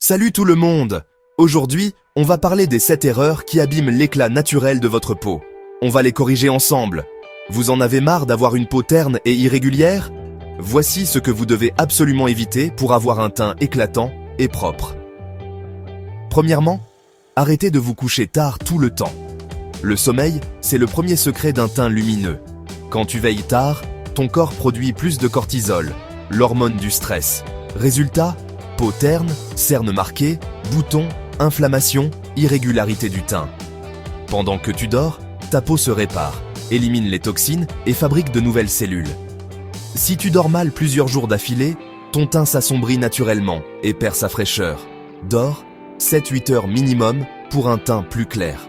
Salut tout le monde! Aujourd'hui, on va parler des 7 erreurs qui abîment l'éclat naturel de votre peau. On va les corriger ensemble. Vous en avez marre d'avoir une peau terne et irrégulière? Voici ce que vous devez absolument éviter pour avoir un teint éclatant et propre. Premièrement, arrêtez de vous coucher tard tout le temps. Le sommeil, c'est le premier secret d'un teint lumineux. Quand tu veilles tard, ton corps produit plus de cortisol, l'hormone du stress. Résultat, peau terne, cernes marquées, boutons, inflammation, irrégularité du teint. Pendant que tu dors, ta peau se répare, élimine les toxines et fabrique de nouvelles cellules. Si tu dors mal plusieurs jours d'affilée, ton teint s'assombrit naturellement et perd sa fraîcheur. Dors 7-8 heures minimum pour un teint plus clair.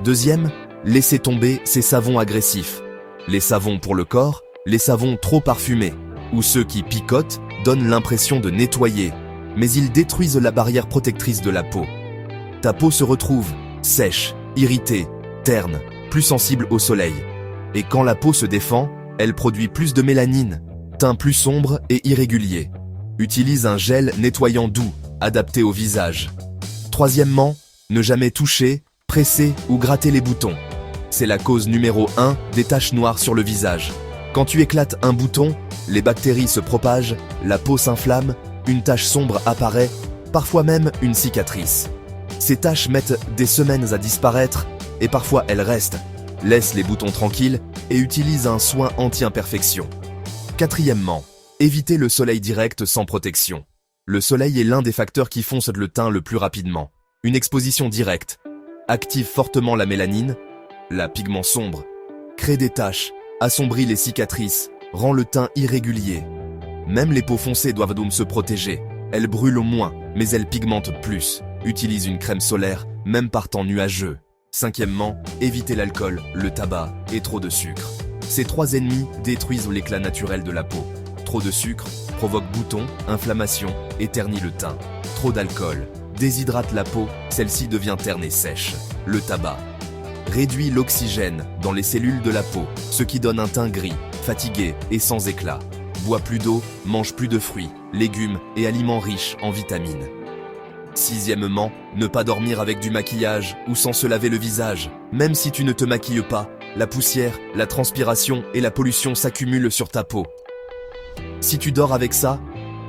Deuxième, laissez tomber ces savons agressifs. Les savons pour le corps, les savons trop parfumés, ou ceux qui picotent, donnent l'impression de nettoyer, mais ils détruisent la barrière protectrice de la peau. Ta peau se retrouve sèche, irritée, terne, plus sensible au soleil. Et quand la peau se défend, elle produit plus de mélanine, teint plus sombre et irrégulier. Utilise un gel nettoyant doux, adapté au visage. Troisièmement, ne jamais toucher, presser ou gratter les boutons. C'est la cause numéro 1 des taches noires sur le visage. Quand tu éclates un bouton, les bactéries se propagent, la peau s'inflamme, une tache sombre apparaît, parfois même une cicatrice. Ces taches mettent des semaines à disparaître et parfois elles restent. Laisse les boutons tranquilles et utilise un soin anti-imperfection. Quatrièmement, évitez le soleil direct sans protection. Le soleil est l'un des facteurs qui foncent le teint le plus rapidement. Une exposition directe active fortement la mélanine, la pigment sombre, crée des taches, assombrit les cicatrices, rend le teint irrégulier. Même les peaux foncées doivent donc se protéger. Elles brûlent moins, mais elles pigmentent plus. Utilise une crème solaire, même par temps nuageux. Cinquièmement, évitez l'alcool, le tabac et trop de sucre. Ces 3 ennemis détruisent l'éclat naturel de la peau. Trop de sucre provoque boutons, inflammation et ternit le teint. Trop d'alcool déshydrate la peau, celle-ci devient terne et sèche. Le tabac réduit l'oxygène dans les cellules de la peau, ce qui donne un teint gris, fatigué et sans éclat. Bois plus d'eau, mange plus de fruits, légumes et aliments riches en vitamines. Sixièmement, ne pas dormir avec du maquillage ou sans se laver le visage. Même si tu ne te maquilles pas, la poussière, la transpiration et la pollution s'accumulent sur ta peau. Si tu dors avec ça,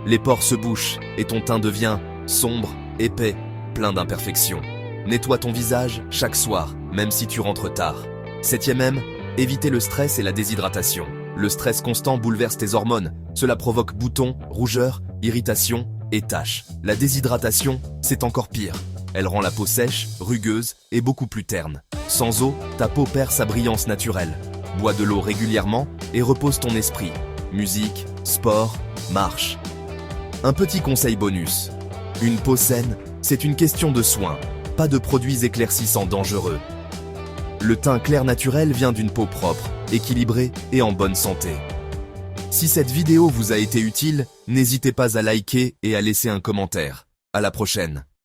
les pores se bouchent et ton teint devient sombre, épais, plein d'imperfections. Nettoie ton visage chaque soir, même si tu rentres tard. Septième M, évitez le stress et la déshydratation. Le stress constant bouleverse tes hormones. Cela provoque boutons, rougeurs, irritations et taches. La déshydratation, c'est encore pire. Elle rend la peau sèche, rugueuse et beaucoup plus terne. Sans eau, ta peau perd sa brillance naturelle. Bois de l'eau régulièrement et repose ton esprit. Musique, sport, marche. Un petit conseil bonus. Une peau saine, c'est une question de soin, pas de produits éclaircissants dangereux. Le teint clair naturel vient d'une peau propre, équilibrée et en bonne santé. Si cette vidéo vous a été utile, n'hésitez pas à liker et à laisser un commentaire. À la prochaine.